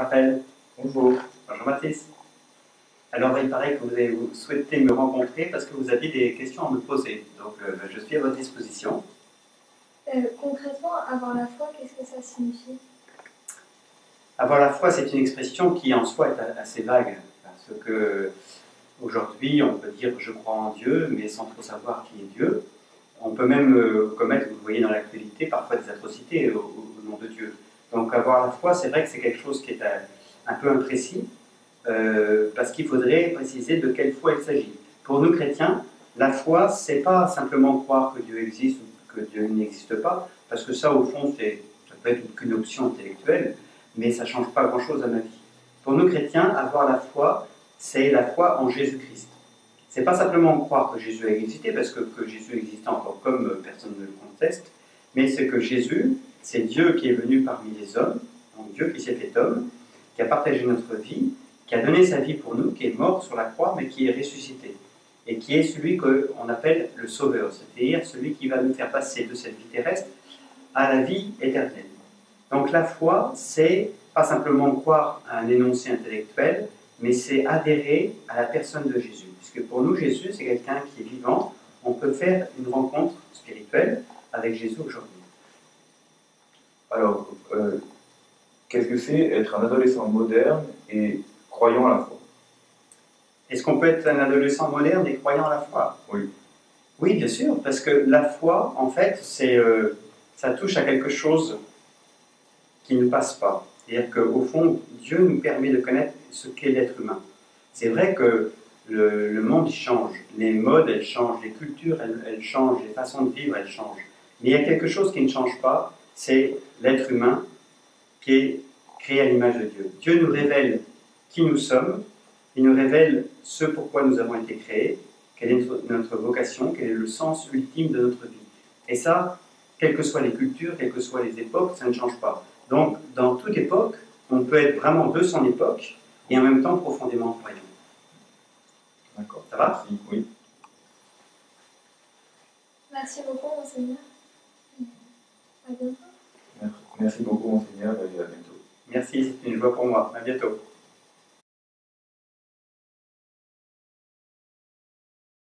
Raphaël. Bonjour. Bonjour Mathis. Alors il paraît que vous souhaitez me rencontrer parce que vous aviez des questions à me poser. Donc je suis à votre disposition. Concrètement, avoir la foi, qu'est-ce que ça signifie? Avoir la foi, c'est une expression qui en soi est assez vague. Parce que aujourd'hui, on peut dire je crois en Dieu, mais sans trop savoir qui est Dieu. On peut même commettre, vous voyez dans l'actualité, parfois des atrocités au nom de Dieu. Donc avoir la foi, c'est vrai que c'est quelque chose qui est un peu imprécis, parce qu'il faudrait préciser de quelle foi il s'agit. Pour nous chrétiens, la foi, c'est pas simplement croire que Dieu existe ou que Dieu n'existe pas, parce que ça, au fond, ça peut être qu'une option intellectuelle, mais ça ne change pas grand-chose à ma vie. Pour nous chrétiens, avoir la foi, c'est la foi en Jésus-Christ. C'est pas simplement croire que Jésus a existé, parce que Jésus existait encore comme personne ne le conteste, mais c'est que Jésus, c'est Dieu qui est venu parmi les hommes, donc Dieu qui s'est fait homme, qui a partagé notre vie, qui a donné sa vie pour nous, qui est mort sur la croix, mais qui est ressuscité, et qui est celui qu'on appelle le Sauveur, c'est-à-dire celui qui va nous faire passer de cette vie terrestre à la vie éternelle. Donc la foi, c'est pas simplement croire à un énoncé intellectuel, mais c'est adhérer à la personne de Jésus. Puisque pour nous, Jésus, c'est quelqu'un qui est vivant. On peut faire une rencontre spirituelle avec Jésus aujourd'hui. Alors, qu'est-ce que c'est être un adolescent moderne et croyant à la foi? Est-ce qu'on peut être un adolescent moderne et croyant à la foi? Oui. Oui, bien sûr, parce que la foi, en fait, ça touche à quelque chose qui ne passe pas. C'est-à-dire qu'au fond, Dieu nous permet de connaître ce qu'est l'être humain. C'est vrai que le monde il change, les modes elles changent, les cultures elles changent, les façons de vivre elles changent. Mais il y a quelque chose qui ne change pas, c'est l'être humain qui est créé à l'image de Dieu. Dieu nous révèle qui nous sommes, il nous révèle ce pourquoi nous avons été créés, quelle est notre vocation, quel est le sens ultime de notre vie. Et ça, quelles que soient les cultures, quelles que soient les époques, ça ne change pas. Donc, dans toute époque, on peut être vraiment de son époque et en même temps profondément croyant. D'accord. Ça va? Merci. Oui. Merci beaucoup, monseigneur. À bientôt. Merci beaucoup, monseigneur, et à bientôt. Merci, c'est une joie pour moi. À bientôt.